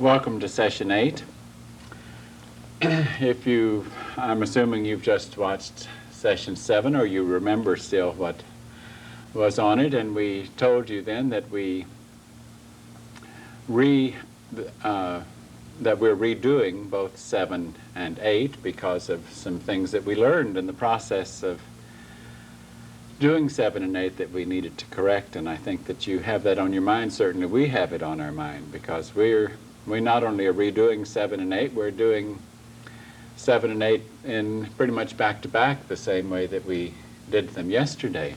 Welcome to session 8. I'm assuming you've just watched session 7, or you remember still what was on it, and we told you then that we're redoing both 7 and 8 because of some things that we learned in the process of doing 7 and 8 that we needed to correct, and I think that you have that on your mind. Certainly we have it on our mind, because we not only are redoing 7 and 8, we're doing 7 and 8 in pretty much back-to-back the same way that we did them yesterday.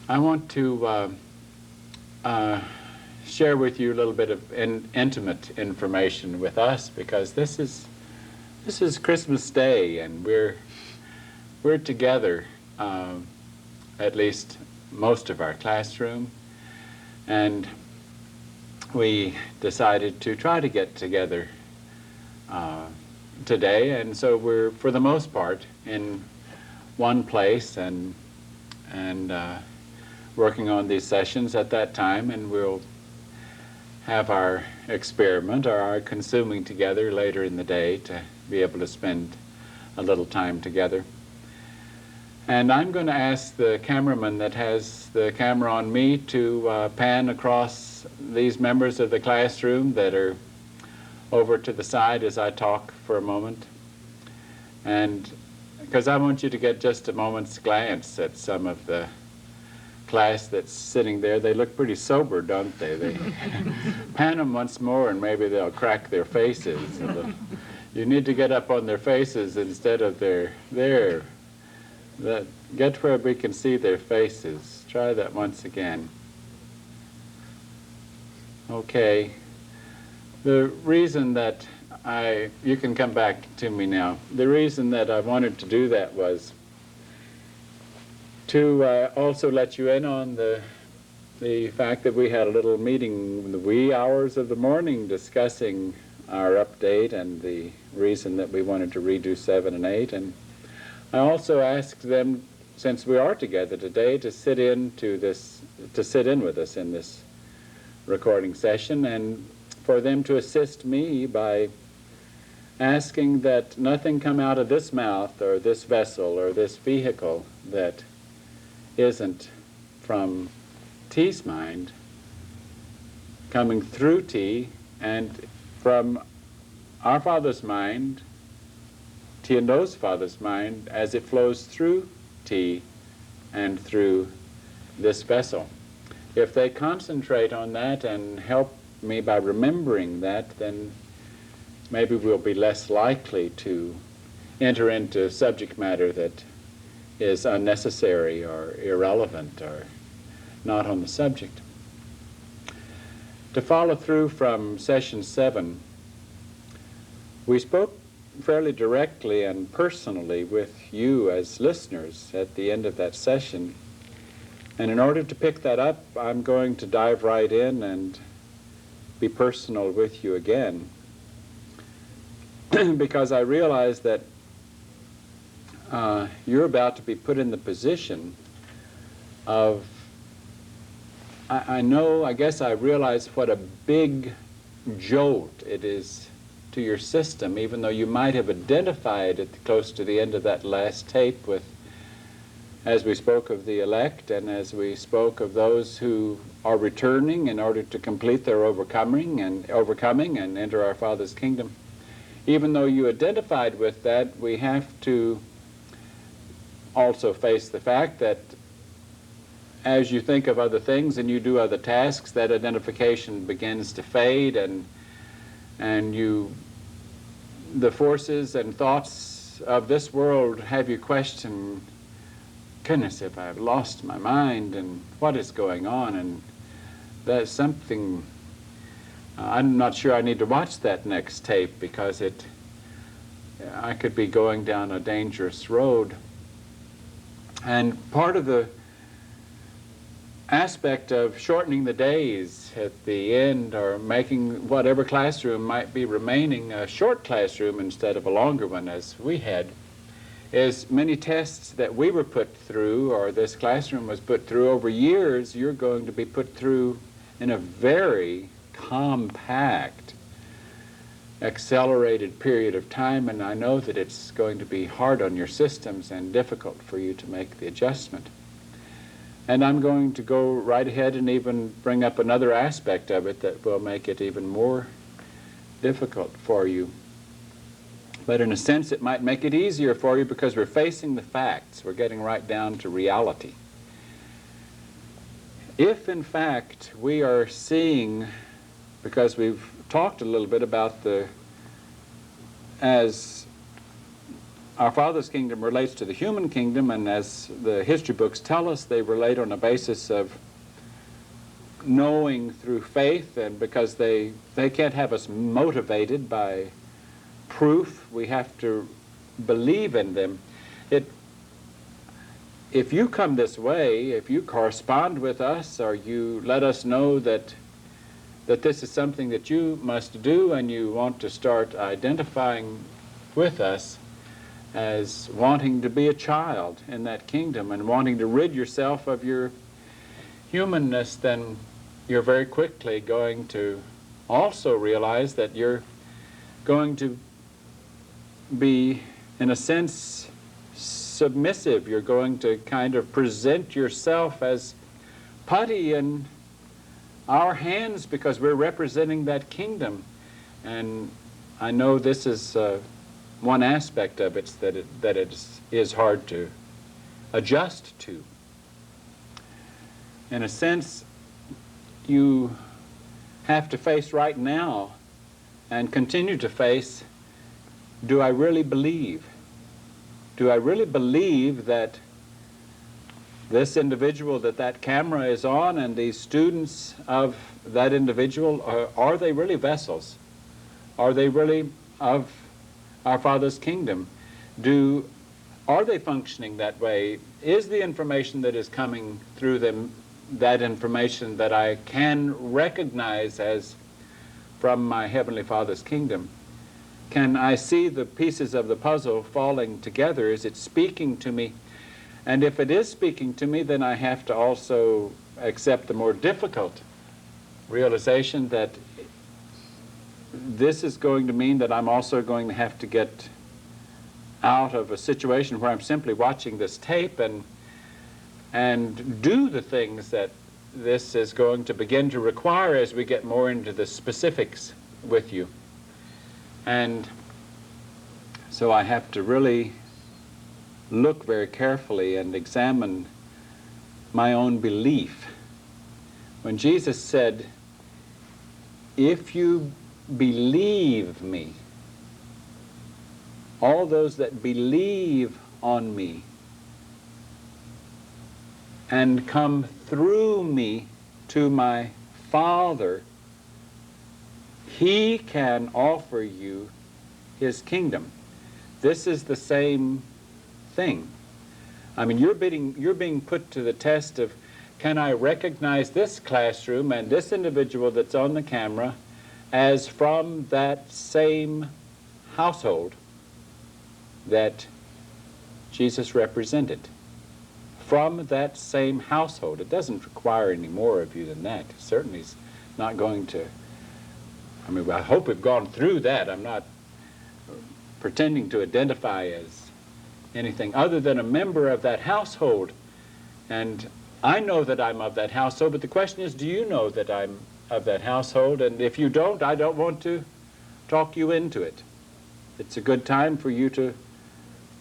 I want to share with you a little bit of intimate information with us, because this is Christmas Day, and we're together, at least most of our classroom, and we decided to try to get together today, and so we're, for the most part, in one place and working on these sessions at that time, and we'll have our experiment or our consuming together later in the day to be able to spend a little time together. And I'm going to ask the cameraman that has the camera on me to pan across these members of the classroom that are over to the side as I talk for a moment. And because I want you to get just a moment's glance at some of the class that's sitting there. They look pretty sober, don't they? They pan them once more and maybe they'll crack their faces. You need to get up on their faces instead of there. Get where we can see their faces. Try that once again. Okay. The reason that you can come back to me now. The reason that I wanted to do that was to also let you in on the fact that we had a little meeting in the wee hours of the morning discussing our update and the reason that we wanted to redo 7 and 8. And I also asked them, since we are together today, to sit in with us in this recording session, and for them to assist me by asking that nothing come out of this mouth or this vessel or this vehicle that isn't from T's mind, coming through T, and from our Father's mind, T and O's Father's mind, as it flows through T and through this vessel. If they concentrate on that and help me by remembering that, then maybe we'll be less likely to enter into subject matter that is unnecessary or irrelevant or not on the subject. To follow through from session 7, we spoke fairly directly and personally with you as listeners at the end of that session. And in order to pick that up, I'm going to dive right in and be personal with you again, because I realize that you're about to be put in the position of, I guess I realize what a big jolt it is to your system, even though you might have identified it close to the end of that last tape with, as we spoke of the elect and as we spoke of those who are returning in order to complete their overcoming and enter our Father's kingdom. Even though you identified with that, we have to also face the fact that as you think of other things and you do other tasks, that identification begins to fade, and the forces and thoughts of this world have you question, goodness, if I've lost my mind and what is going on, and that's something, I'm not sure I need to watch that next tape, because I could be going down a dangerous road. And part of the aspect of shortening the days at the end, or making whatever classroom might be remaining a short classroom instead of a longer one as we had, is many tests that we were put through, or this classroom was put through over years, you're going to be put through in a very compact, accelerated period of time, and I know that it's going to be hard on your systems and difficult for you to make the adjustment. And I'm going to go right ahead and even bring up another aspect of it that will make it even more difficult for you. But in a sense, it might make it easier for you because we're facing the facts. We're getting right down to reality. If, in fact, we are seeing, because we've talked a little bit about as our Father's kingdom relates to the human kingdom, and as the history books tell us, they relate on a basis of knowing through faith, and because they can't have us motivated by proof, we have to believe in them. If you come this way, if you correspond with us, or you let us know that this is something that you must do, and you want to start identifying with us as wanting to be a child in that kingdom and wanting to rid yourself of your humanness, then you're very quickly going to also realize that you're going to be, in a sense, submissive. You're going to kind of present yourself as putty in our hands because we're representing that kingdom. And I know this is one aspect of it that it is hard to adjust to. In a sense, you have to face right now and continue to face, do I really believe? Do I really believe that this individual that camera is on and these students of that individual, are they really vessels? Are they really of our Father's kingdom? Are they functioning that way? Is the information that is coming through them that information that I can recognize as from my Heavenly Father's kingdom? Can I see the pieces of the puzzle falling together? Is it speaking to me? And if it is speaking to me, then I have to also accept the more difficult realization that this is going to mean that I'm also going to have to get out of a situation where I'm simply watching this tape and do the things that this is going to begin to require as we get more into the specifics with you. And so I have to really look very carefully and examine my own belief. When Jesus said, if you believe me, all those that believe on me and come through me to my Father, He can offer you His kingdom. This is the same thing. I mean, you're being put to the test of, can I recognize this classroom and this individual that's on the camera as from that same household that Jesus represented? From that same household. It doesn't require any more of you than that. It certainly is not going to, I mean, I hope we've gone through that. I'm not pretending to identify as anything other than a member of that household. And I know that I'm of that household, but the question is, do you know that I'm of that household? And if you don't, I don't want to talk you into it. It's a good time for you to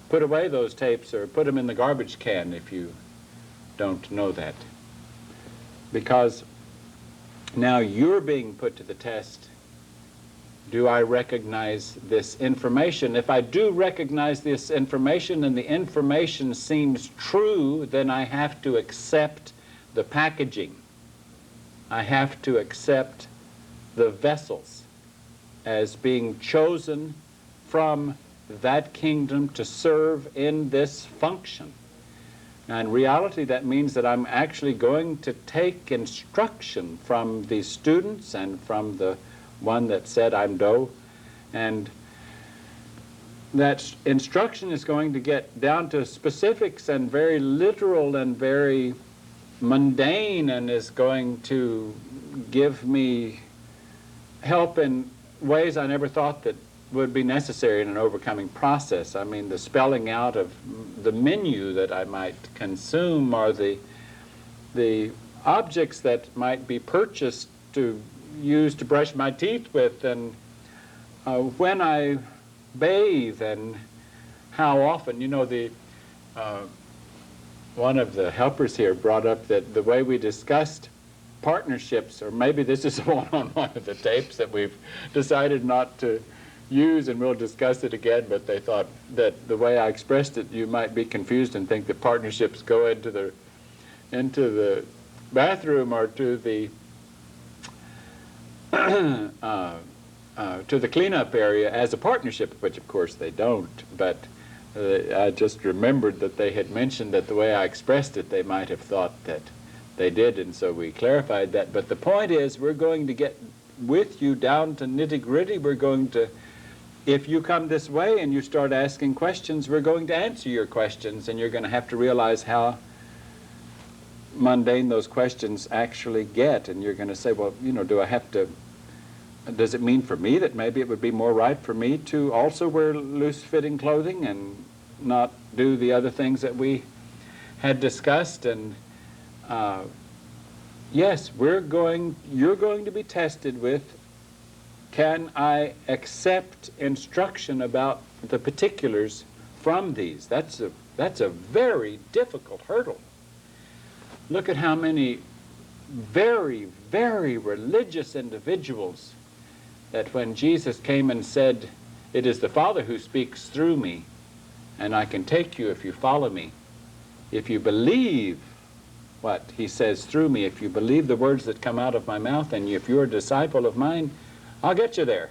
put away those tapes or put them in the garbage can if you don't know that. Because now you're being put to the test. Do I recognize this information? If I do recognize this information and the information seems true, then I have to accept the packaging. I have to accept the vessels as being chosen from that kingdom to serve in this function. Now, in reality, that means that I'm actually going to take instruction from these students and from the one that said, I'm Doe, and that instruction is going to get down to specifics and very literal and very mundane, and is going to give me help in ways I never thought that would be necessary in an overcoming process. I mean, the spelling out of the menu that I might consume, or the objects that might be purchased to use to brush my teeth with, and when I bathe, and how often. You know, one of the helpers here brought up that the way we discussed partnerships, or maybe this is on one of the tapes that we've decided not to use, and we'll discuss it again, but they thought that the way I expressed it, you might be confused and think that partnerships go into the bathroom or to the to the cleanup area as a partnership, which of course they don't. But I just remembered that they had mentioned that the way I expressed it, they might have thought that they did, and so we clarified that. But the point is, we're going to get with you down to nitty-gritty. We're going to, if you come this way and you start asking questions, we're going to answer your questions, and you're going to have to realize how mundane those questions actually get. And you're going to say, well, you know, does it mean for me that maybe it would be more right for me to also wear loose-fitting clothing and not do the other things that we had discussed? And yes, you're going to be tested with, can I accept instruction about the particulars from these? That's a very difficult hurdle. Look at how many very, very religious individuals that when Jesus came and said, "It is the Father who speaks through me, and I can take you if you follow me. If you believe what he says through me, if you believe the words that come out of my mouth, and if you're a disciple of mine, I'll get you there."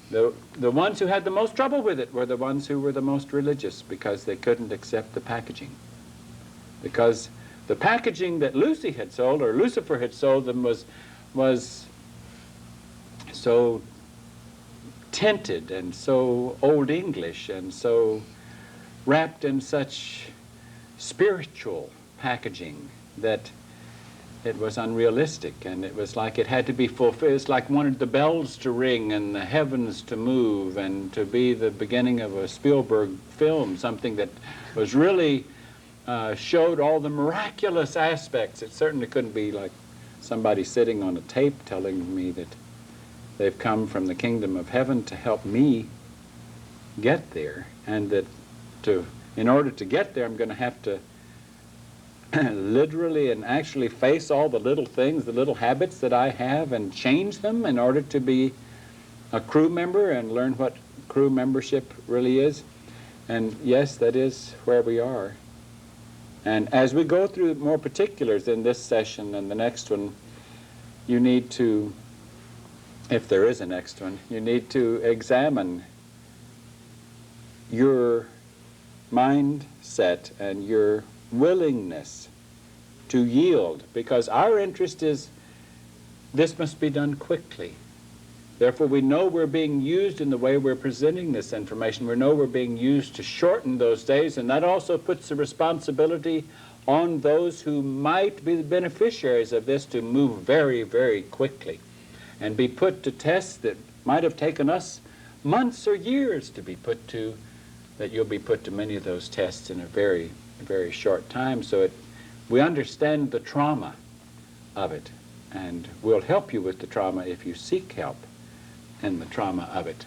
The ones who had the most trouble with it were the ones who were the most religious, because they couldn't accept the packaging. Because the packaging that Lucy had sold, or Lucifer had sold them, was so tinted and so Old English and so wrapped in such spiritual packaging that it was unrealistic, and it was like it had to be fulfilled. It's like wanted the bells to ring and the heavens to move and to be the beginning of a Spielberg film, something that was really showed all the miraculous aspects. It certainly couldn't be like somebody sitting on a tape telling me that they've come from the kingdom of heaven to help me get there, and that in order to get there, I'm going to have to literally and actually face all the little things, the little habits that I have, and change them in order to be a crew member and learn what crew membership really is. And yes, that is where we are. And as we go through more particulars in this session and the next one, you need to, if there is a next one, you need to examine your mindset and your willingness to yield, because our interest is this must be done quickly. Therefore, we know we're being used in the way we're presenting this information. We know we're being used to shorten those days, and that also puts the responsibility on those who might be the beneficiaries of this to move very, very quickly and be put to tests that might have taken us months or years to be put to, that you'll be put to many of those tests in a very, very short time. So we understand the trauma of it, and we'll help you with the trauma if you seek help in the trauma of it.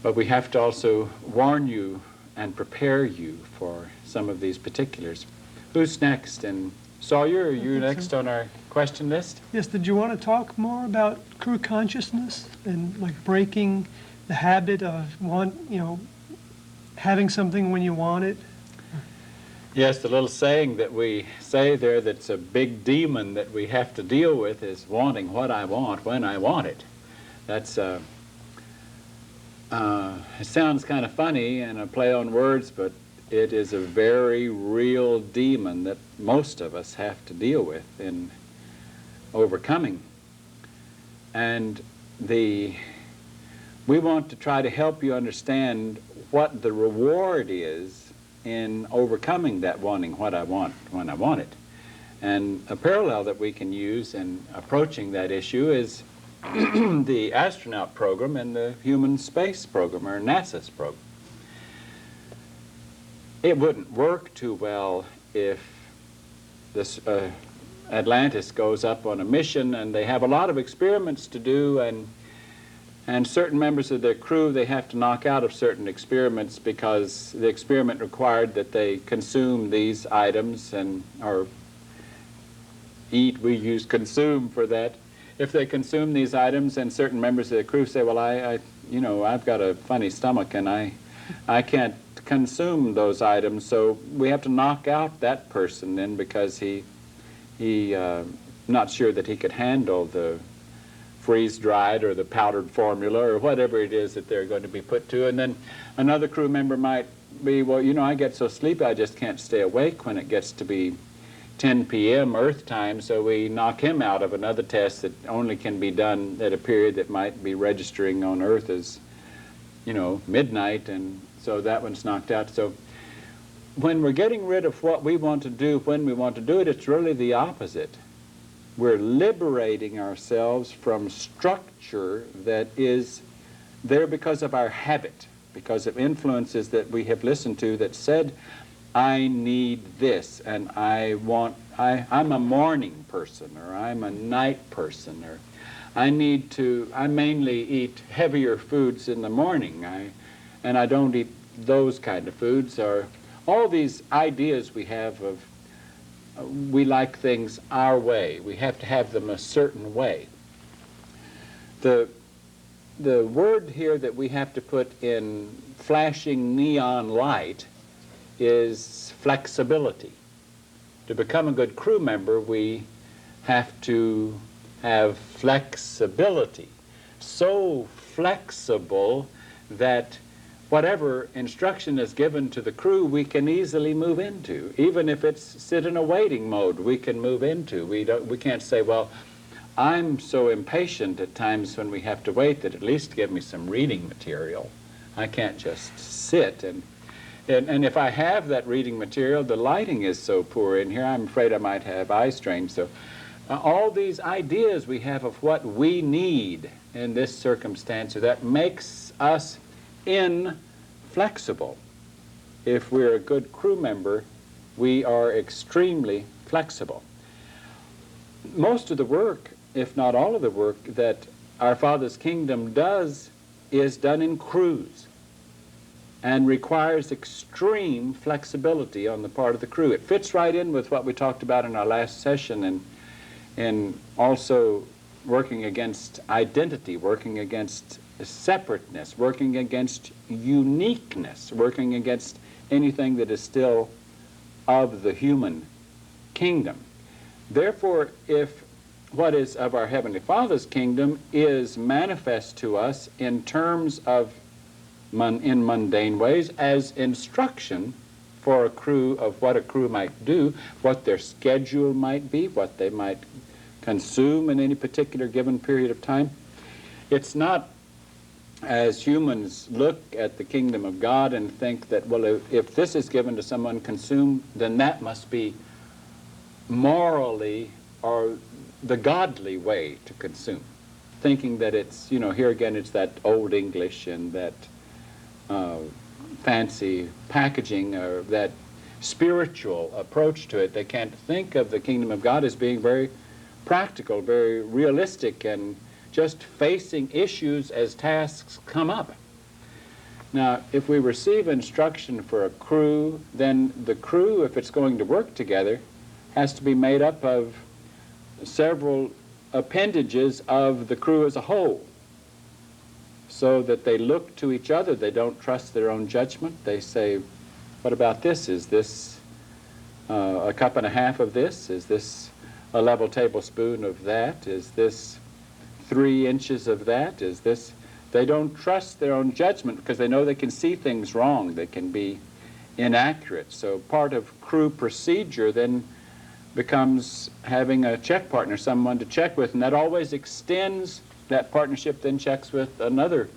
But we have to also warn you and prepare you for some of these particulars. Who's next? And Sawyer, are you next on our question list? Yes, did you want to talk more about crew consciousness and like breaking the habit of having something when you want it? Yes, the little saying that we say there that's a big demon that we have to deal with is wanting what I want when I want it. That's it sounds kind of funny and a play on words, but it is a very real demon that most of us have to deal with in overcoming. And we want to try to help you understand what the reward is in overcoming that wanting what I want when I want it. And a parallel that we can use in approaching that issue is the astronaut program and the human space program, or NASA's program. It wouldn't work too well if this Atlantis goes up on a mission and they have a lot of experiments to do, and certain members of their crew, they have to knock out of certain experiments because the experiment required that they consume these items or eat. We use consume for that. If they consume these items, and certain members of the crew say, well, I've got a funny stomach and I can't consume those items, so we have to knock out that person then because he not sure that he could handle the freeze-dried or the powdered formula or whatever it is that they're going to be put to. And then another crew member might be, well, I get so sleepy I just can't stay awake when it gets to be 10 p.m. Earth time, so we knock him out of another test that only can be done at a period that might be registering on Earth as, midnight, and so that one's knocked out. So when we're getting rid of what we want to do when we want to do it, it's really the opposite. We're liberating ourselves from structure that is there because of our habit, because of influences that we have listened to that said, I need this, and I'm a morning person, or I'm a night person, or I mainly eat heavier foods in the morning, and I don't eat those kind of foods, or all these ideas we have of we like things our way. We have to have them a certain way. The word here that we have to put in flashing neon light is flexibility. To become a good crew member, we have to have flexibility. So flexible that whatever instruction is given to the crew, we can easily move into. Even if it's sit in a waiting mode, we can move into. We can't say, well, I'm so impatient at times when we have to wait that at least give me some reading material. I can't just sit. And if I have that reading material, the lighting is so poor in here, I'm afraid I might have eye strain. So all these ideas we have of what we need in this circumstance, that makes us inflexible. If we're a good crew member, we are extremely flexible. Most of the work, if not all of the work, that our Father's kingdom does is done in crews and requires extreme flexibility on the part of the crew. It fits right in with what we talked about in our last session, and also working against identity, working against separateness, working against uniqueness, working against anything that is still of the human kingdom. Therefore, if what is of our Heavenly Father's kingdom is manifest to us in terms of in mundane ways as instruction for a crew of what a crew might do, what their schedule might be, what they might consume in any particular given period of time, it's not as humans look at the kingdom of God and think that, well, if this is given to someone consumed, then that must be morally or the godly way to consume. Thinking that it's, here again, it's that old English and that fancy packaging or that spiritual approach to it. They can't think of the kingdom of God as being very practical, very realistic, and just facing issues as tasks come up. Now, if we receive instruction for a crew, then the crew, if it's going to work together, has to be made up of several appendages of the crew as a whole, so that they look to each other. They don't trust their own judgment. They say, what about this? Is this a cup and a half of this? Is this a level tablespoon of that? Is this 3 inches of that? Is this? They don't trust their own judgment because they know they can see things wrong. They can be inaccurate. So part of crew procedure then becomes having a check partner, someone to check with, and that always extends. That partnership then checks with another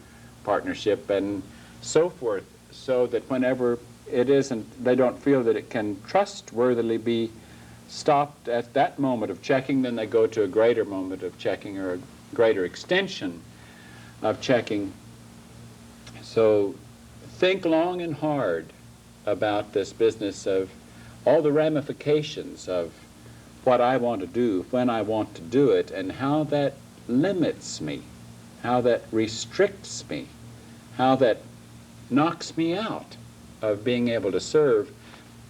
partnership and so forth, so that whenever it isn't, they don't feel that it can trustworthily be stopped at that moment of checking, then they go to a greater moment of checking or greater extension of checking. So think long and hard about this business of all the ramifications of what I want to do, when I want to do it, and how that limits me, how that restricts me, how that knocks me out of being able to serve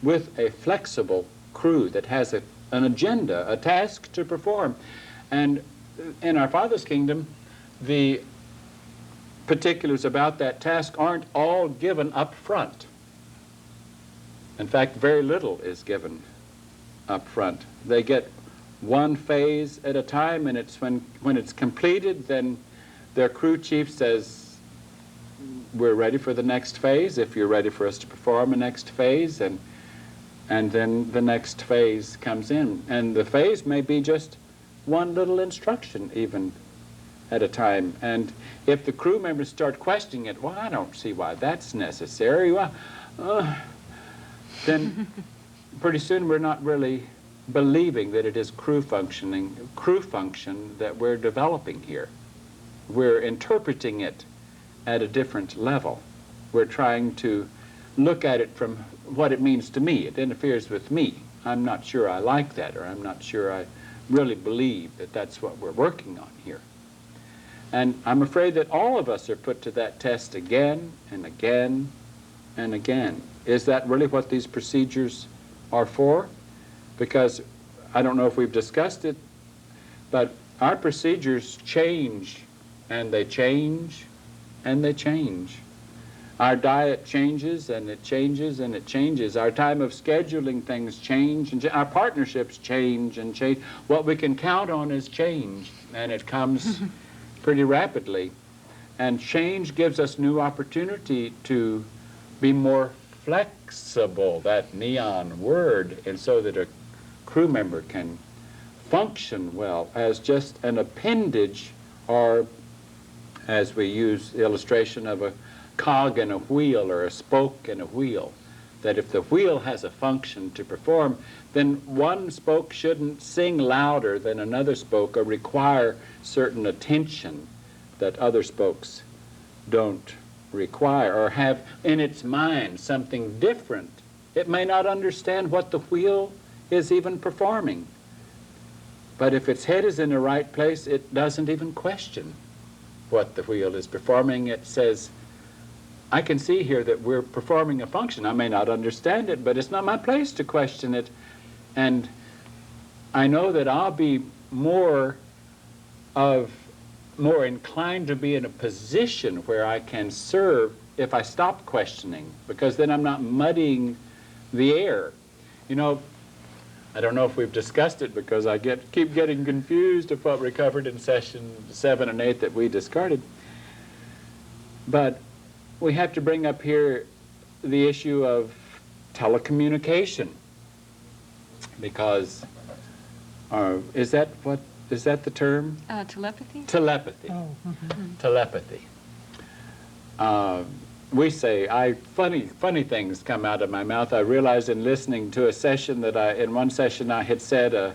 with a flexible crew that has an agenda, a task to perform. And in our Father's kingdom, the particulars about that task aren't all given up front. In fact, very little is given up front. They get one phase at a time, and it's when it's completed, then their crew chief says, we're ready for the next phase, if you're ready for us to perform a next phase, and then the next phase comes in. And the phase may be just one little instruction even at a time. And if the crew members start questioning it, well, I don't see why that's necessary, well, then pretty soon we're not really believing that it is crew function that we're developing here. We're interpreting it at a different level. We're trying to look at it from what it means to me. It interferes with me. I'm not sure I like that, or I'm not sure I really believe that that's what we're working on here. And I'm afraid that all of us are put to that test again and again and again. Is that really what these procedures are for? Because I don't know if we've discussed it, but our procedures change, and they change, and they change. Our diet changes, and it changes, and it changes. Our time of scheduling things change, and our partnerships change and change. What we can count on is change, and it comes pretty rapidly. And change gives us new opportunity to be more flexible, that neon word, and so that a crew member can function well as just an appendage, or as we use the illustration of a cog in a wheel or a spoke in a wheel, that if the wheel has a function to perform, then one spoke shouldn't sing louder than another spoke or require certain attention that other spokes don't require, or have in its mind something different. It may not understand what the wheel is even performing, but if its head is in the right place, it doesn't even question what the wheel is performing. It says, I can see here that we're performing a function. I may not understand it, but it's not my place to question it. And I know that I'll be more inclined to be in a position where I can serve if I stop questioning, because then I'm not muddying the air. You know, I don't know if we've discussed it, because I keep getting confused of what we covered in session 7 and 8 that we discarded. But we have to bring up here the issue of telecommunication, because is that the term? Telepathy? Telepathy. Oh, mhm. Telepathy. We say, funny things come out of my mouth. I realized in listening to a session that in one session I had said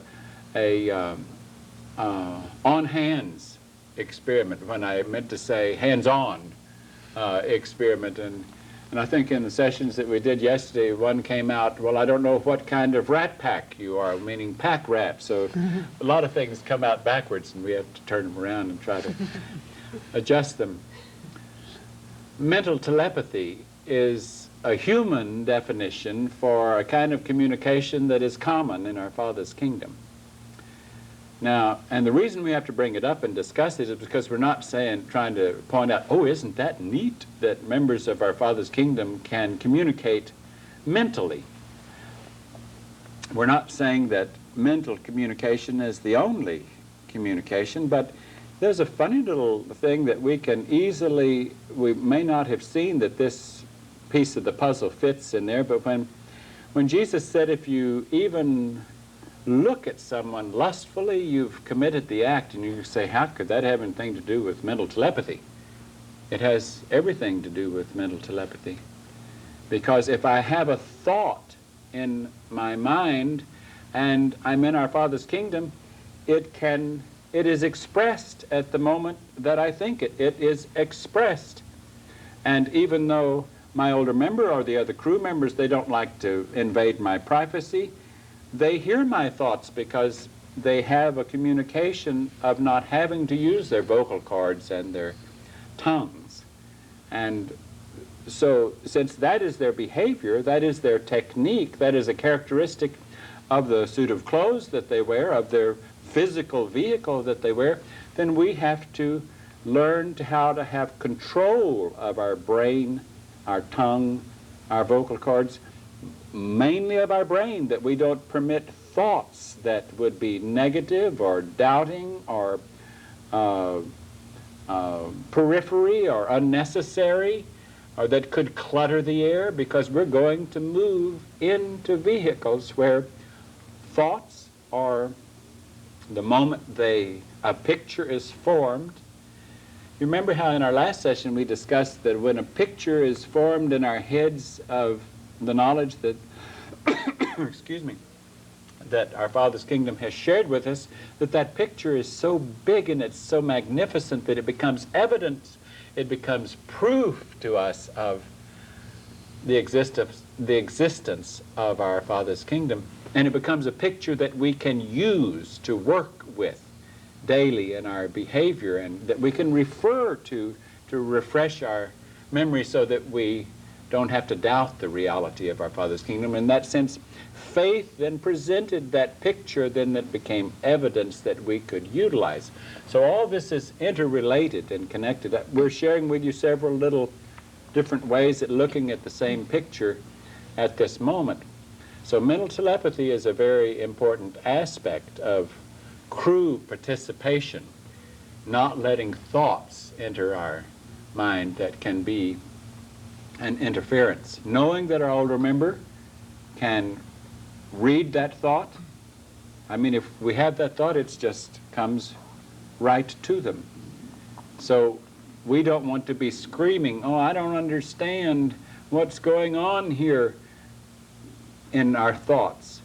on hands experiment when I meant to say hands-on experiment. And I think in the sessions that we did yesterday, one came out, well, I don't know what kind of rat pack you are, meaning pack rat. So a lot of things come out backwards, and we have to turn them around and try to adjust them. Mental telepathy is a human definition for a kind of communication that is common in our Father's kingdom. Now, and the reason we have to bring it up and discuss it is because we're not trying to point out, oh, isn't that neat that members of our Father's kingdom can communicate mentally. We're not saying that mental communication is the only communication, but there's a funny little thing that we may not have seen that this piece of the puzzle fits in there, but when Jesus said, if you even look at someone lustfully, you've committed the act, and you say, how could that have anything to do with mental telepathy? It has everything to do with mental telepathy. Because if I have a thought in my mind and I'm in our Father's kingdom, it can It is expressed at the moment that I think it. It is expressed. And even though my older member or the other crew members, they don't like to invade my privacy, they hear my thoughts because they have a communication of not having to use their vocal cords and their tongues. And so since that is their behavior, that is their technique, that is a characteristic of the suit of clothes that they wear, of their physical vehicle that they wear, then we have to learn how to have control of our brain, our tongue, our vocal cords, mainly of our brain, that we don't permit thoughts that would be negative or doubting or periphery or unnecessary, or that could clutter the air, because we're going to move into vehicles where thoughts are, the moment a picture is formed. You remember how in our last session we discussed that when a picture is formed in our heads of the knowledge that, excuse me, that our Father's kingdom has shared with us, that picture is so big and it's so magnificent that it becomes evidence, it becomes proof to us of the existence of our Father's kingdom, and it becomes a picture that we can use to work with daily in our behavior, and that we can refer to refresh our memory so that we don't have to doubt the reality of our Father's kingdom. In that sense, faith then presented that picture, then that became evidence that we could utilize. So all this is interrelated and connected. We're sharing with you several little different ways at looking at the same picture at this moment. So mental telepathy is a very important aspect of crew participation, not letting thoughts enter our mind that can be an interference. Knowing that our older member can read that thought. I mean, if we have that thought, it just comes right to them. So we don't want to be screaming, "Oh, I don't understand what's going on here," in our thoughts.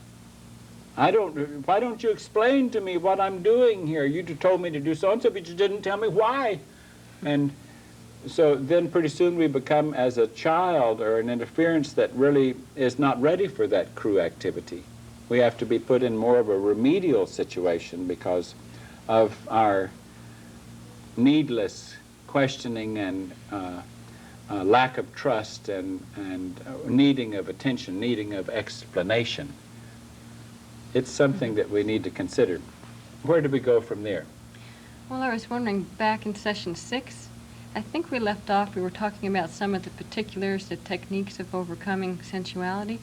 Why don't you explain to me what I'm doing here? You told me to do so-and-so, but you didn't tell me why. And so then pretty soon we become as a child, or an interference that really is not ready for that crew activity. We have to be put in more of a remedial situation because of our needless questioning and lack of trust and needing of attention, needing of explanation. It's something that we need to consider. Where do we go from there? Well, I was wondering, back in session 6, I think we left off, we were talking about some of the particulars, the techniques of overcoming sensuality,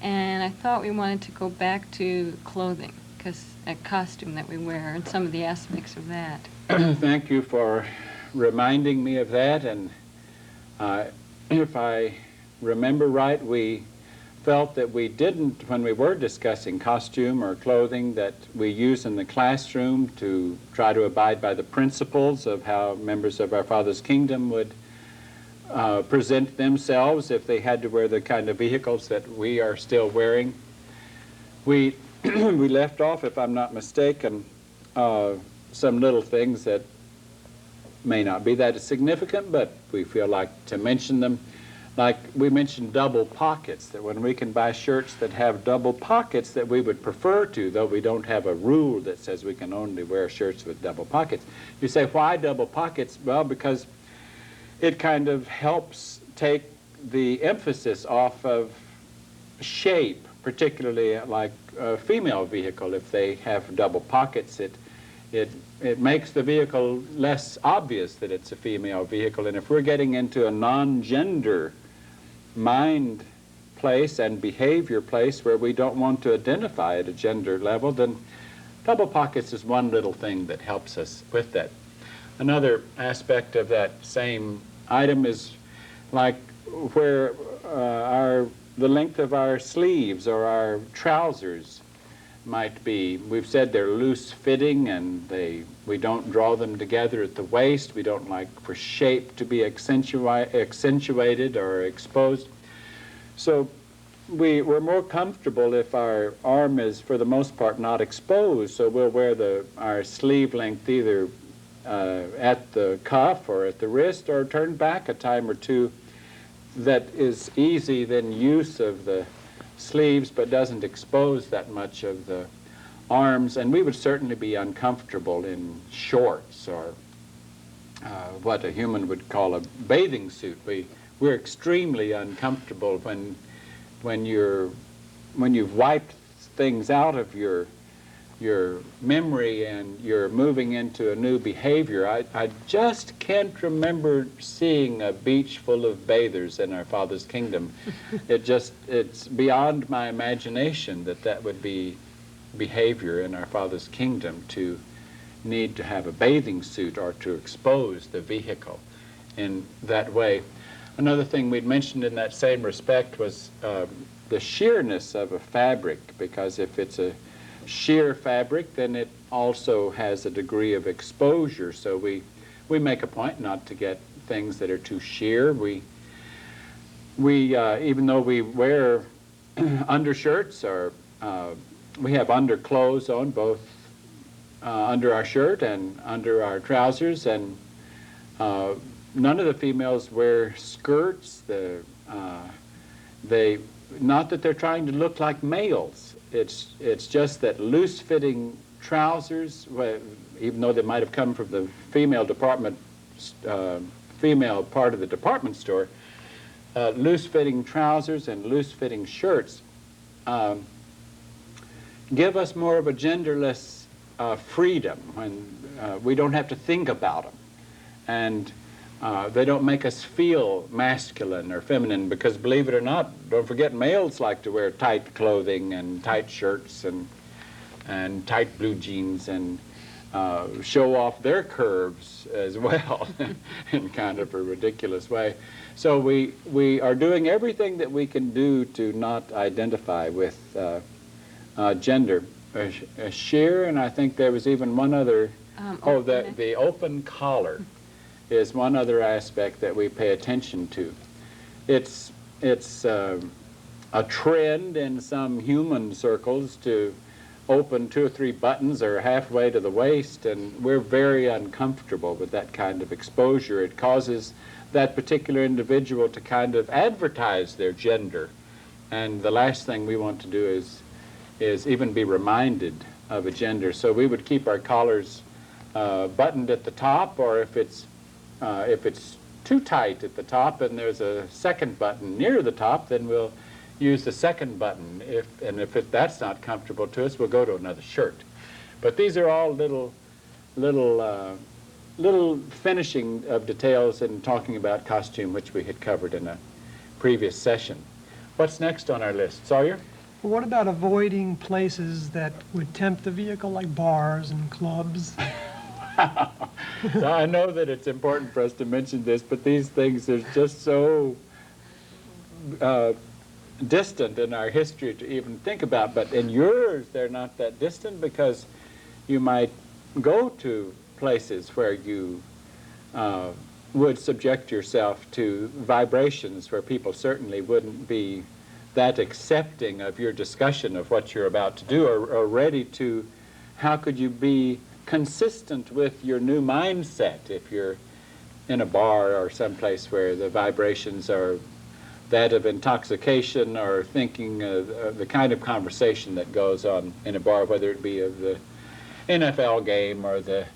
and I thought we wanted to go back to clothing, because a costume that we wear, and some of the aspects of that. Thank you for reminding me of that, and if I remember right, we felt that we didn't, when we were discussing costume or clothing that we use in the classroom to try to abide by the principles of how members of our Father's kingdom would present themselves if they had to wear the kind of vehicles that we are still wearing. We we left off, if I'm not mistaken, some little things that may not be that significant, but we feel like to mention them. Like we mentioned double pockets, that when we can buy shirts that have double pockets that we would prefer to, though we don't have a rule that says we can only wear shirts with double pockets. You say, why double pockets? Well, because it kind of helps take the emphasis off of shape, particularly like a female vehicle. If they have double pockets, it makes the vehicle less obvious that it's a female vehicle. And if we're getting into a non-gender mind place and behavior place where we don't want to identify at a gender level, then double pockets is one little thing that helps us with that. Another aspect of that same item is like where the length of our sleeves or our trousers might be. We've said they're loose fitting and we don't draw them together at the waist. We don't like for shape to be accentuated or exposed. So we're more comfortable if our arm is, for the most part, not exposed. So we'll wear our sleeve length either at the cuff or at the wrist, or turned back a time or two. That is easy then use of the sleeves, but doesn't expose that much of the arms. And we would certainly be uncomfortable in shorts or what a human would call a bathing suit. We're extremely uncomfortable when you've wiped things out of your memory and you're moving into a new behavior. I just can't remember seeing a beach full of bathers in our Father's kingdom. It's beyond my imagination that would be behavior in our Father's kingdom, to need to have a bathing suit or to expose the vehicle in that way. Another thing we'd mentioned in that same respect was the sheerness of a fabric, because if it's a sheer fabric, then it also has a degree of exposure. So we make a point not to get things that are too sheer. We even though we wear undershirts, or we have underclothes on, both under our shirt and under our trousers, and none of the females wear skirts. Not that they're trying to look like males. It's just that loose-fitting trousers, even though they might have come from the female part of the department store, loose-fitting trousers and loose-fitting shirts give us more of a genderless freedom, when we don't have to think about them. And they don't make us feel masculine or feminine, because, believe it or not, don't forget, males like to wear tight clothing and tight shirts and tight blue jeans and show off their curves as well in kind of a ridiculous way. So we are doing everything that we can do to not identify with gender. A sheer, and I think there was even one other, the open collar is one other aspect that we pay attention to. It's a trend in some human circles to open 2 or 3 buttons or halfway to the waist, and we're very uncomfortable with that kind of exposure. It causes that particular individual to kind of advertise their gender, and the last thing we want to do is even be reminded of a gender. So we would keep our collars buttoned at the top, or if it's too tight at the top and there's a second button near the top, then we'll use the second button. If that's not comfortable to us, we'll go to another shirt. But these are all little finishing of details in talking about costume, which we had covered in a previous session. What's next on our list? Sawyer? Well, what about avoiding places that would tempt the vehicle, like bars and clubs? Now, I know that it's important for us to mention this, but these things are just so distant in our history to even think about. But in yours, they're not that distant, because you might go to places where you would subject yourself to vibrations where people certainly wouldn't be that accepting of your discussion of what you're about to do, or ready to. How could you be consistent with your new mindset if you're in a bar or someplace where the vibrations are that of intoxication, or thinking the kind of conversation that goes on in a bar, whether it be of the NFL game or the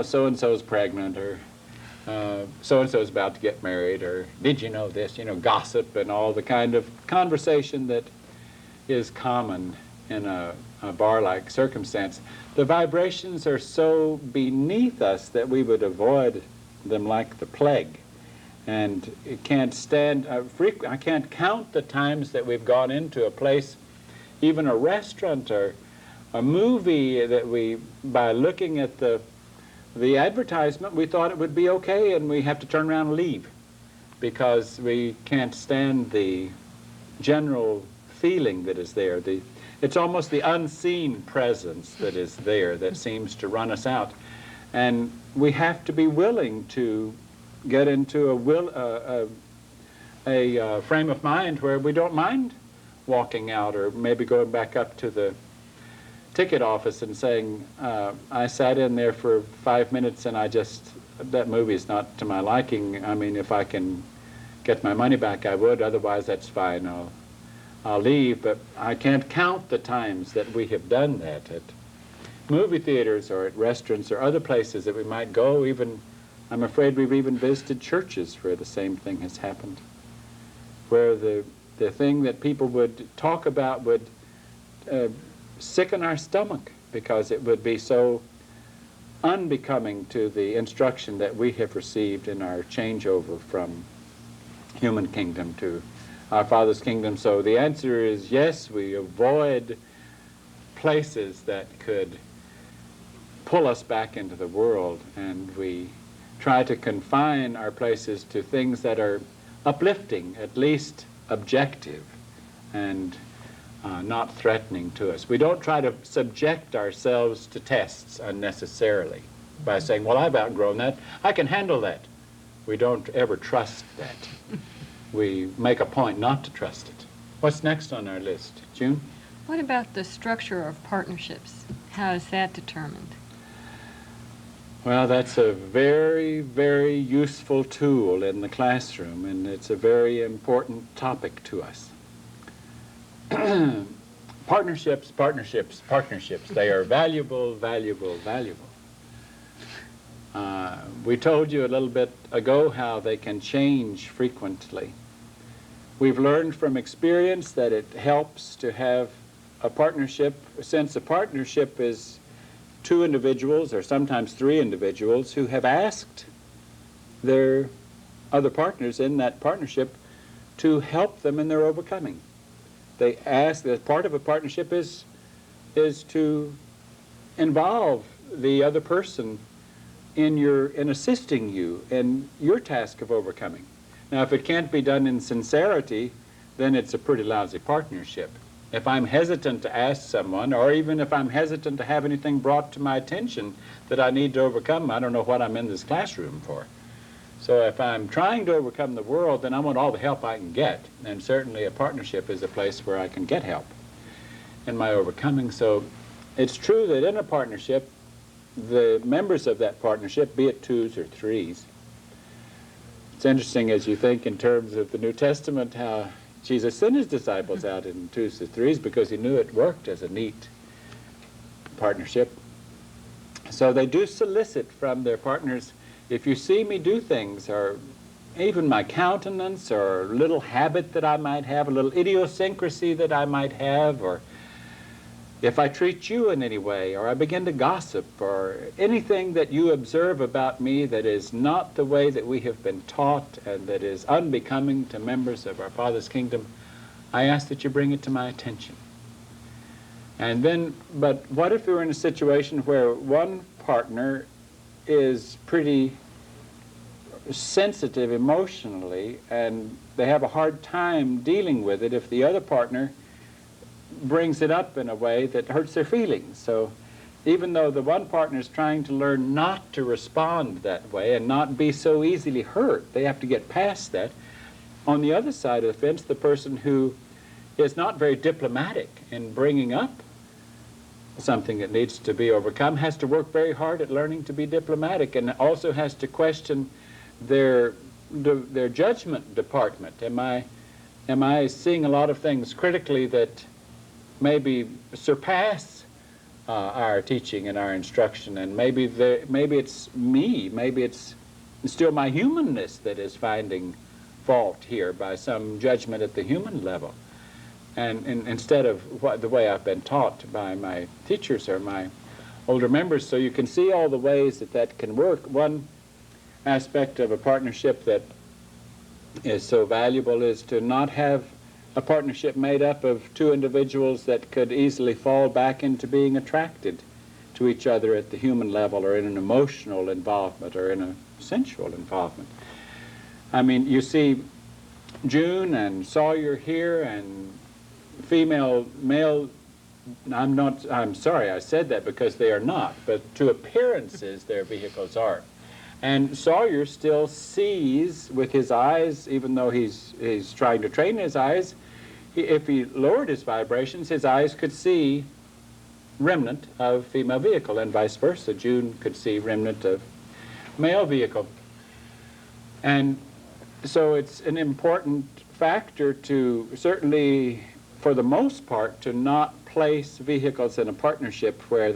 so-and-so's pregnant, or so-and-so's about to get married, or did you know this, gossip and all the kind of conversation that is common in a bar-like circumstance. The vibrations are so beneath us that we would avoid them like the plague. And it can't stand, I can't count the times that we've gone into a place, even a restaurant or a movie, that we, by looking at the advertisement, we thought it would be okay, and we have to turn around and leave because we can't stand the general feeling that is there. It's almost the unseen presence that is there that seems to run us out. And we have to be willing to get into a frame of mind where we don't mind walking out or maybe going back up to the ticket office and saying, I sat in there for 5 minutes and that movie is not to my liking. I mean, if I can get my money back, I would. Otherwise, that's fine. I'll leave. But I can't count the times that we have done that at movie theaters or at restaurants or other places that we might go. Even, I'm afraid we've even visited churches where the same thing has happened, where the thing that people would talk about would sicken our stomach because it would be so unbecoming to the instruction that we have received in our changeover from human kingdom to our Father's kingdom. So the answer is yes, we avoid places that could pull us back into the world, and we try to confine our places to things that are uplifting, at least objective, and not threatening to us. We don't try to subject ourselves to tests unnecessarily by saying, well, I've outgrown that, I can handle that. We don't ever trust that. We make a point not to trust it. What's next on our list? June? What about the structure of partnerships? How is that determined? Well, that's a very, very useful tool in the classroom, and it's a very important topic to us. Partnerships, partnerships, partnerships. They are valuable, valuable, valuable. We told you a little bit ago how they can change frequently. We've learned from experience that it helps to have a partnership, since a partnership is two individuals or sometimes three individuals who have asked their other partners in that partnership to help them in their overcoming. They ask that part of a partnership is to involve the other person in assisting you in your task of overcoming. Now, if it can't be done in sincerity, then it's a pretty lousy partnership. If I'm hesitant to ask someone, or even if I'm hesitant to have anything brought to my attention that I need to overcome, I don't know what I'm in this classroom for. So if I'm trying to overcome the world, then I want all the help I can get. And certainly a partnership is a place where I can get help in my overcoming. So it's true that in a partnership, the members of that partnership, be it twos or threes, it's interesting as you think in terms of the New Testament how Jesus sent his disciples out in twos or threes because he knew it worked as a neat partnership. So they do solicit from their partners, if you see me do things, or even my countenance, or a little habit that I might have, a little idiosyncrasy that I might have, or if I treat you in any way, or I begin to gossip, or anything that you observe about me that is not the way that we have been taught and that is unbecoming to members of our Father's kingdom, I ask that you bring it to my attention. And then, but what if we were in a situation where one partner is pretty sensitive emotionally and they have a hard time dealing with it if the other partner brings it up in a way that hurts their feelings? So even though the one partner is trying to learn not to respond that way and not be so easily hurt, they have to get past that. On the other side of the fence, the person who is not very diplomatic in bringing up something that needs to be overcome has to work very hard at learning to be diplomatic, and also has to question their judgment department. Am I seeing a lot of things critically that maybe surpass our teaching and our instruction, and maybe it's me, maybe it's still my humanness that is finding fault here by some judgment at the human level, and instead of the way I've been taught by my teachers or my older members. So you can see all the ways that can work. One aspect of a partnership that is so valuable is to not have a partnership made up of two individuals that could easily fall back into being attracted to each other at the human level, or in an emotional involvement, or in a sensual involvement. I mean, you see June and Sawyer here, and male, I'm sorry I said that, because they are not, but to appearances their vehicles are. And Sawyer still sees with his eyes, even though he's trying to train his eyes. If he lowered his vibrations, his eyes could see remnant of female vehicle, and vice versa. June could see remnant of male vehicle. And so it's an important factor to, certainly for the most part, to not place vehicles in a partnership where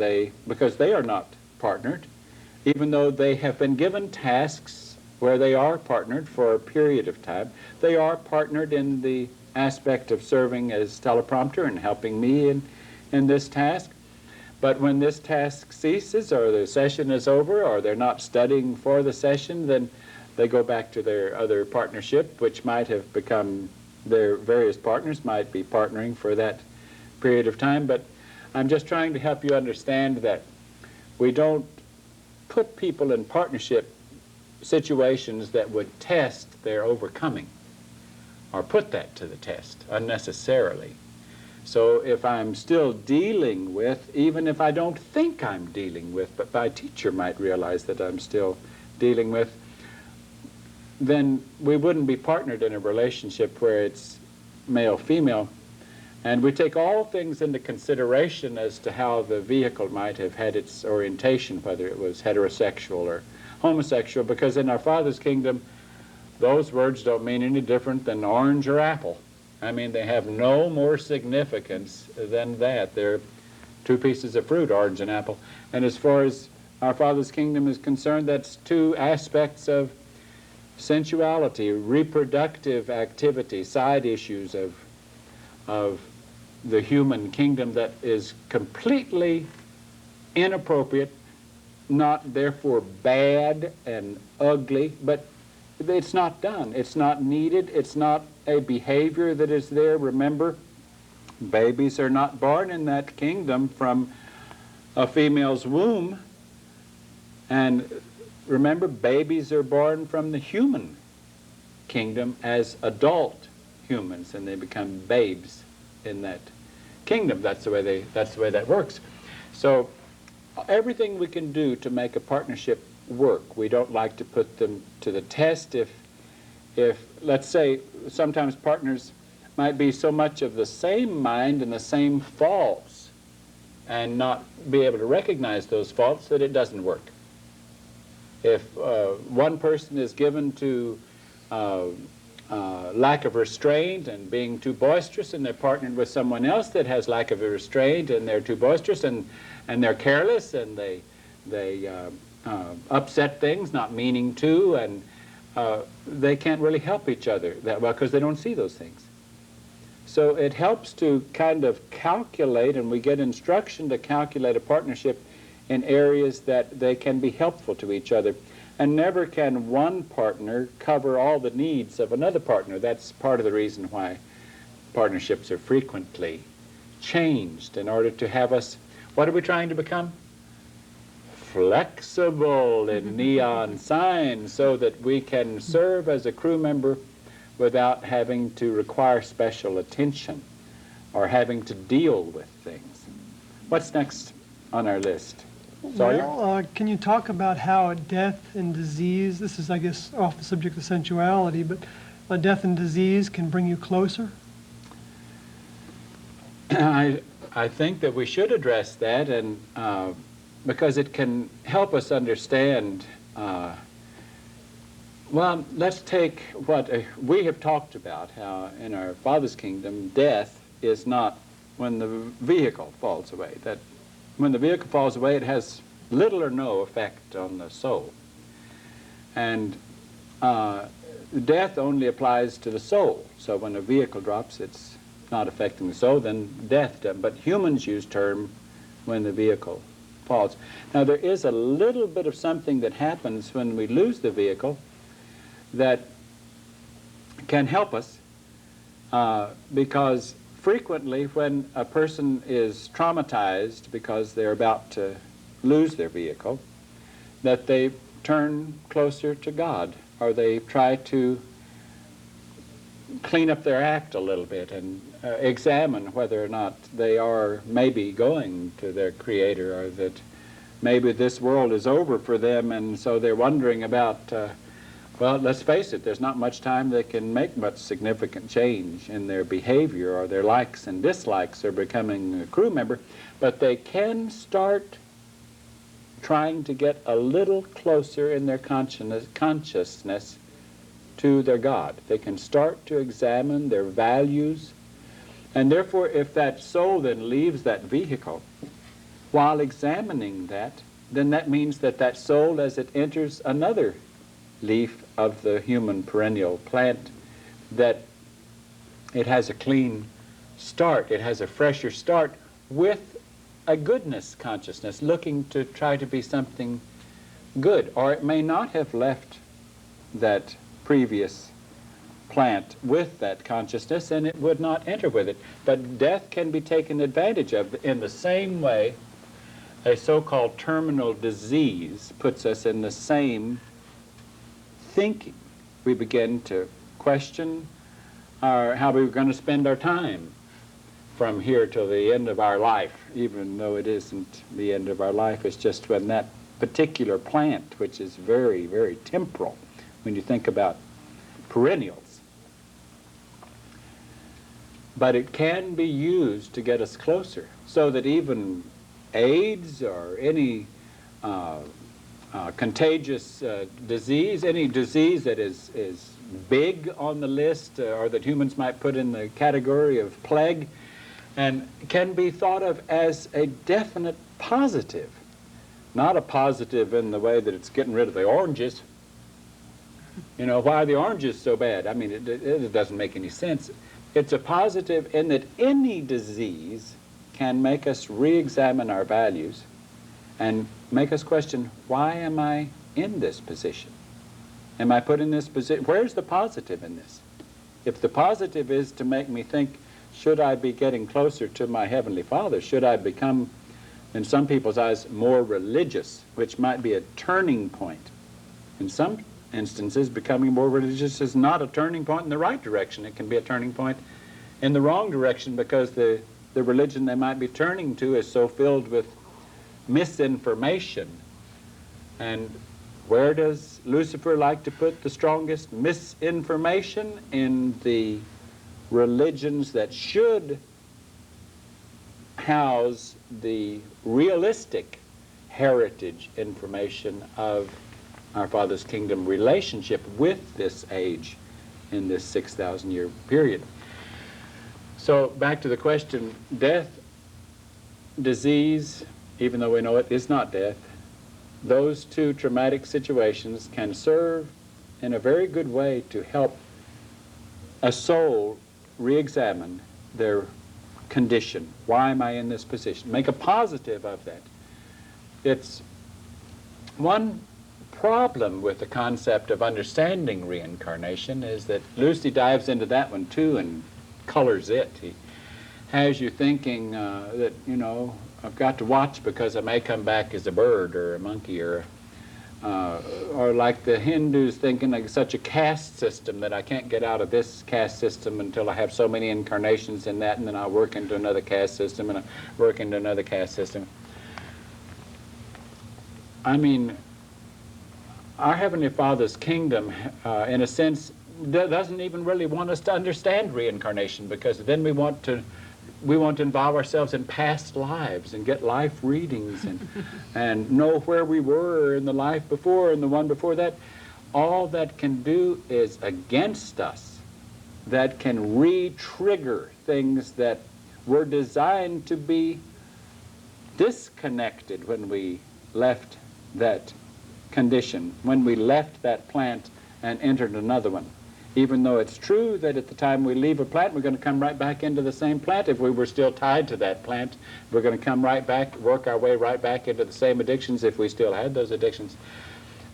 because they are not partnered, even though they have been given tasks where they are partnered for a period of time. They are partnered in the aspect of serving as teleprompter and helping me in this task. But when this task ceases, or the session is over, or they're not studying for the session, then they go back to their other partnership, which might have become their various partners, might be partnering for that period of time. But I'm just trying to help you understand that we don't put people in partnership situations that would test their overcoming, or put that to the test unnecessarily. So if I'm still dealing with, even if I don't think I'm dealing with, but my teacher might realize that I'm still dealing with, then we wouldn't be partnered in a relationship where it's male-female. And we take all things into consideration as to how the vehicle might have had its orientation, whether it was heterosexual or homosexual, because in our Father's kingdom, those words don't mean any different than orange or apple. I mean, they have no more significance than that. They're two pieces of fruit, orange and apple. And as far as our Father's kingdom is concerned, that's two aspects of sensuality, reproductive activity, side issues of the human kingdom that is completely inappropriate, not therefore bad and ugly, but it's not done. It's not needed. It's not a behavior that is there. Remember, babies are not born in that kingdom from a female's womb. And remember, babies are born from the human kingdom as adult humans, and they become babes in that kingdom. That's the way that works. So everything we can do to make a partnership work, we don't like to put them to the test. If let's say sometimes partners might be so much of the same mind and the same faults and not be able to recognize those faults that it doesn't work. If one person is given to lack of restraint and being too boisterous, and they're partnered with someone else that has lack of restraint and they're too boisterous and they're careless and they upset things, not meaning to, and they can't really help each other that well because they don't see those things. So it helps to kind of calculate, and we get instruction to calculate a partnership in areas that they can be helpful to each other. And never can one partner cover all the needs of another partner. That's part of the reason why partnerships are frequently changed in order to have us, what are we trying to become? Flexible in neon signs, so that we can serve as a crew member without having to require special attention or having to deal with things. What's next on our list? Sawyer? Well, can you talk about how death and disease, this is, I guess, off the subject of sensuality, but death and disease can bring you closer? I think that we should address that, and because it can help us understand. Well, let's take what we have talked about, how in our Father's kingdom, death is not when the vehicle falls away. That when the vehicle falls away, it has little or no effect on the soul. And death only applies to the soul. So when a vehicle drops, it's not affecting the soul, then death does. But humans use term when the vehicle falls. Now there is a little bit of something that happens when we lose the vehicle that can help us because frequently when a person is traumatized because they're about to lose their vehicle, that they turn closer to God, or they try to clean up their act a little bit and examine whether or not they are maybe going to their Creator, or that maybe this world is over for them, and so they're wondering about, well, let's face it, there's not much time they can make much significant change in their behavior or their likes and dislikes or becoming a crew member, but they can start trying to get a little closer in their consciousness to their God. They can start to examine their values, and therefore if that soul then leaves that vehicle, while examining that, then that means that that soul, as it enters another leaf of the human perennial plant, that it has a clean start, it has a fresher start with a goodness consciousness, looking to try to be something good. Or it may not have left that previous plant with that consciousness, and it would not enter with it. But death can be taken advantage of in the same way a so-called terminal disease puts us in the same thinking. We begin to question how we're going to spend our time from here till the end of our life, even though it isn't the end of our life. It's just when that particular plant, which is very, very temporal, when you think about perennials. But it can be used to get us closer, so that even AIDS or any contagious disease, any disease that is big on the list, or that humans might put in the category of plague, and can be thought of as a definite positive. Not a positive in the way that it's getting rid of the oranges. You know, why are the oranges so bad? I mean, it doesn't make any sense. It's a positive in that any disease can make us re-examine our values and make us question, why am I in this position? Am I put in this position? Where's the positive in this? If the positive is to make me think, should I be getting closer to my Heavenly Father? Should I become, in some people's eyes, more religious, which might be a turning point? In some instances, becoming more religious is not a turning point in the right direction. It can be a turning point in the wrong direction, because the religion they might be turning to is so filled with misinformation. And where does Lucifer like to put the strongest misinformation? In the religions that should house the realistic heritage information of our Father's kingdom relationship with this age in this 6,000 year period. So back to the question, death, disease, even though we know it is not death, those two traumatic situations can serve in a very good way to help a soul re-examine their condition. Why am I in this position? Make a positive of that. It's one problem with the concept of understanding reincarnation is that Lucy dives into that one too and colors it. He has you thinking that, you know, I've got to watch because I may come back as a bird or a monkey, or like the Hindus thinking like such a caste system that I can't get out of this caste system until I have so many incarnations in that, and then I'll work into another caste system, and I'll work into another caste system. I mean, our Heavenly Father's kingdom, in a sense, doesn't even really want us to understand reincarnation, because then we want to involve ourselves in past lives and get life readings and know where we were in the life before and the one before that. All that can do is against us. That can re-trigger things that were designed to be disconnected when we left that condition, when we left that plant and entered another one. Even though it's true that at the time we leave a plant, we're going to come right back into the same plant. If we were still tied to that plant, we're going to come right back, work our way right back into the same addictions if we still had those addictions.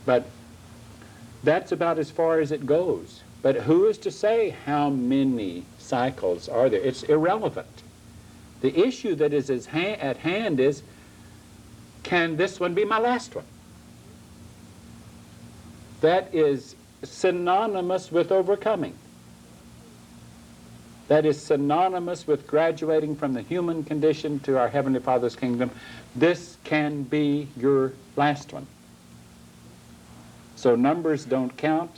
But that's about as far as it goes. But who is to say how many cycles are there? It's irrelevant. The issue that is at hand is, can this one be my last one? That is synonymous with overcoming. that is synonymous with graduating from the human condition to our Heavenly Father's kingdom, this can be your last one. So numbers don't count.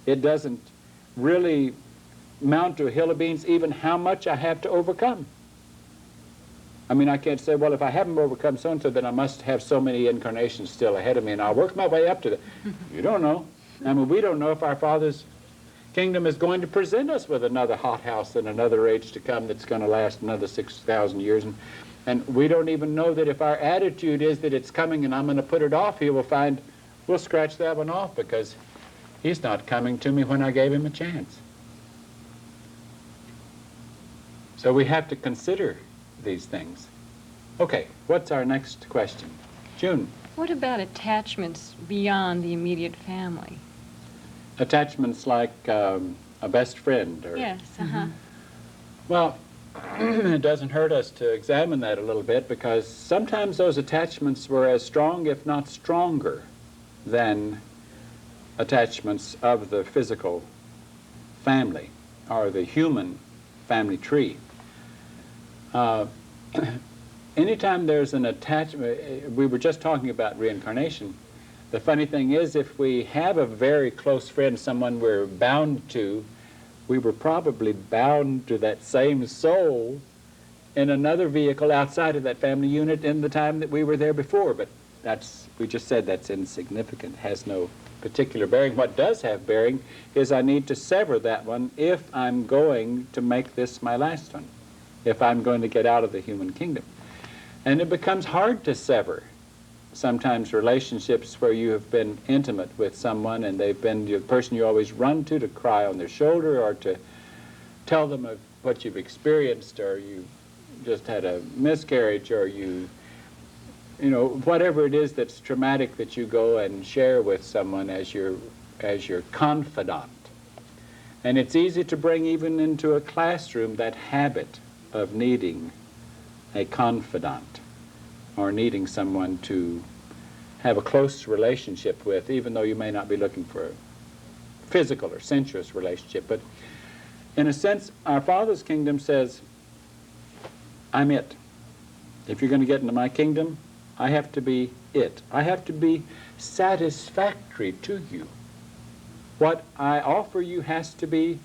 It doesn't really mount to a hill of beans even how much I have to overcome. I mean, I can't say, well, if I haven't overcome so-and-so, then I must have so many incarnations still ahead of me, and I'll work my way up to that. You don't know. I mean, we don't know if our Father's kingdom is going to present us with another hothouse and another age to come that's going to last another 6,000 years. And we don't even know that if our attitude is that it's coming and I'm going to put it off, he will find, we'll scratch that one off because he's not coming to me when I gave him a chance. So we have to consider these things. Okay, what's our next question? June. What about attachments beyond the immediate family? Attachments like a best friend? Or, Yes, uh-huh. Well, it doesn't hurt us to examine that a little bit, because sometimes those attachments were as strong, if not stronger, than attachments of the physical family or the human family tree. Anytime there's an attachment, we were just talking about reincarnation. The funny thing is, if we have a very close friend, someone we're bound to, we were probably bound to that same soul in another vehicle outside of that family unit in the time that we were there before. But that's, we just said that's insignificant, has no particular bearing. What does have bearing is I need to sever that one if I'm going to make this my last one, if I'm going to get out of the human kingdom. And it becomes hard to sever sometimes relationships where you have been intimate with someone and they've been the person you always run to cry on their shoulder or to tell them of what you've experienced, or you just had a miscarriage, or you know, whatever it is that's traumatic that you go and share with someone as your confidant. And it's easy to bring even into a classroom that habit of needing a confidant or needing someone to have a close relationship with, even though you may not be looking for a physical or sensuous relationship. But in a sense, our Father's kingdom says, I'm it. If you're going to get into my kingdom, I have to be it. I have to be satisfactory to you. What I offer you has to be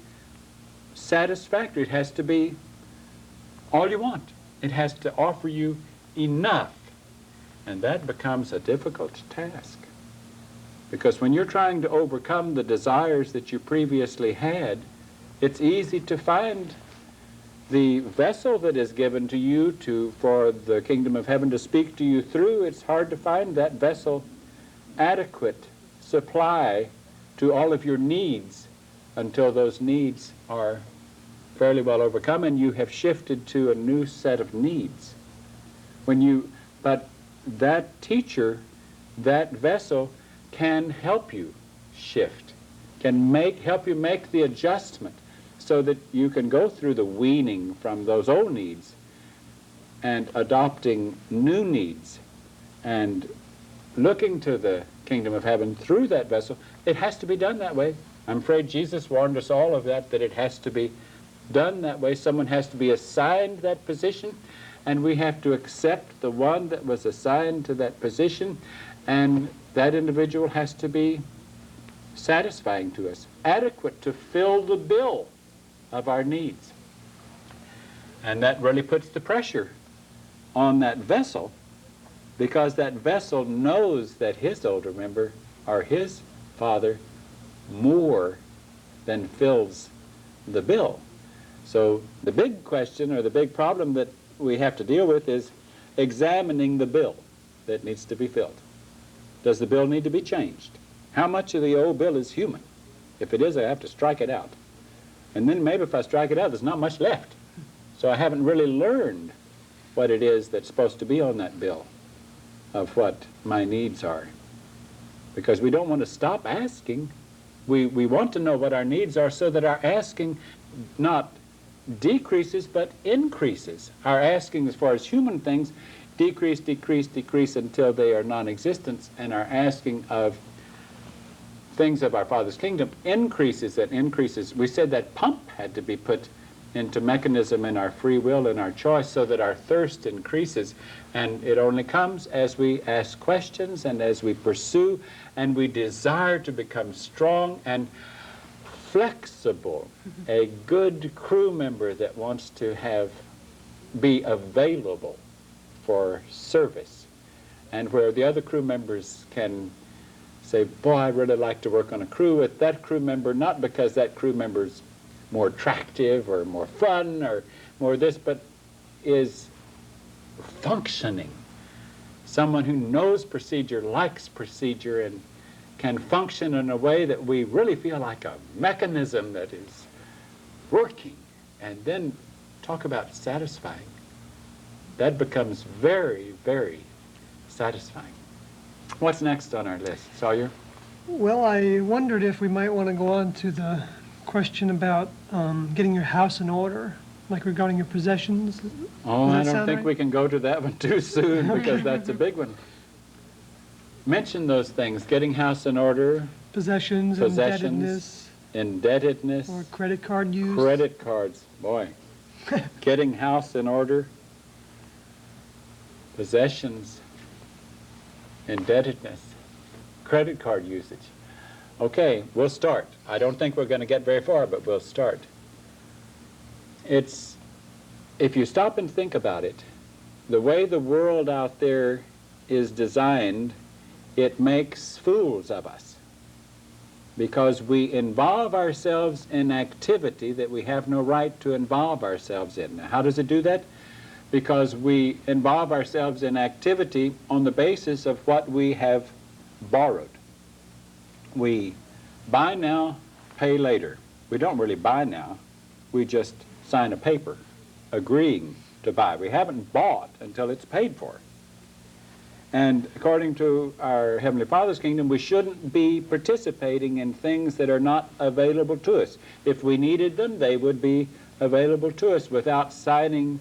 satisfactory. It has to be all you want. It has to offer you enough. And that becomes a difficult task. Because when you're trying to overcome the desires that you previously had, it's easy to find the vessel that is given to you for the kingdom of heaven to speak to you through. It's hard to find that vessel adequate supply to all of your needs until those needs are fairly well overcome and you have shifted to a new set of needs. But that teacher, that vessel can help you shift, can help you make the adjustment so that you can go through the weaning from those old needs and adopting new needs and looking to the kingdom of heaven through that vessel. It has to be done that way. I'm afraid Jesus warned us all of that it has to be done that way. Someone has to be assigned that position, and we have to accept the one that was assigned to that position, and that individual has to be satisfying to us, adequate to fill the bill of our needs. And that really puts the pressure on that vessel, because that vessel knows that his older member or his father more than fills the bill. So the big question, or the big problem that we have to deal with, is examining the bill that needs to be filled. Does the bill need to be changed? How much of the old bill is human? If it is, I have to strike it out. And then maybe if I strike it out, there's not much left. So I haven't really learned what it is that's supposed to be on that bill of what my needs are. Because we don't want to stop asking. We want to know what our needs are so that our asking not decreases but increases. Our asking as far as human things decrease, decrease, decrease until they are non-existent, and our asking of things of our Father's kingdom increases and increases. We said that pump had to be put into mechanism in our free will and our choice so that our thirst increases. And it only comes as we ask questions and as we pursue and we desire to become strong and flexible. A good crew member that wants to be available for service, and where the other crew members can say, boy, I'd really like to work on a crew with that crew member, not because that crew member's more attractive or more fun or more this, but is functioning. Someone who knows procedure, likes procedure, and can function in a way that we really feel like a mechanism that is working. And then talk about satisfying. That becomes very, very satisfying. What's next on our list, Sawyer? Well, I wondered if we might want to go on to the question about getting your house in order, like regarding your possessions. Oh, I Does that don't sound think right? we can go to that one too soon because that's a big one. Mention those things: getting house in order, Possessions, Possessions, indebtedness, or credit card use. credit cards. Boy, getting house in order, possessions, indebtedness, credit card usage. Okay, we'll start. I don't think we're going to get very far, but we'll start. If you stop and think about it, the way the world out there is designed, it makes fools of us because we involve ourselves in activity that we have no right to involve ourselves in. Now, how does it do that? Because we involve ourselves in activity on the basis of what we have borrowed. We buy now, pay later. We don't really buy now. We just sign a paper agreeing to buy. We haven't bought until it's paid for. And according to our Heavenly Father's kingdom, we shouldn't be participating in things that are not available to us. If we needed them, they would be available to us without signing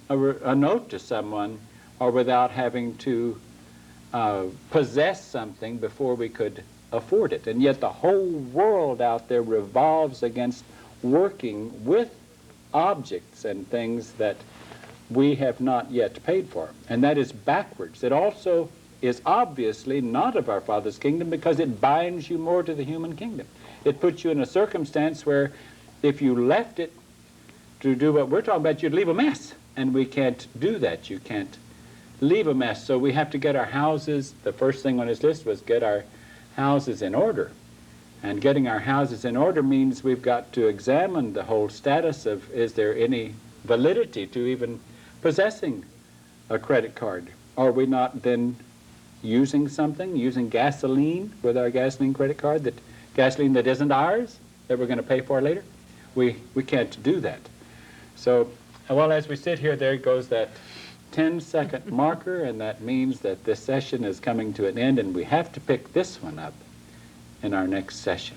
a note to someone or without having to possess something before we could afford it. And yet the whole world out there revolves against working with objects and things that we have not yet paid for. And that is backwards. It also is obviously not of our Father's kingdom because it binds you more to the human kingdom. It puts you in a circumstance where if you left it to do what we're talking about, you'd leave a mess. And we can't do that. You can't leave a mess. So we have to get our houses. The first thing on his list was get our houses in order. And getting our houses in order means we've got to examine the whole status of, is there any validity to even possessing a credit card? Are we not then using something, using gasoline with our gasoline credit card, gasoline that isn't ours, that we're going to pay for later? We can't do that. So, well, as we sit here, there goes that 10-second marker, and that means that this session is coming to an end, and we have to pick this one up in our next session.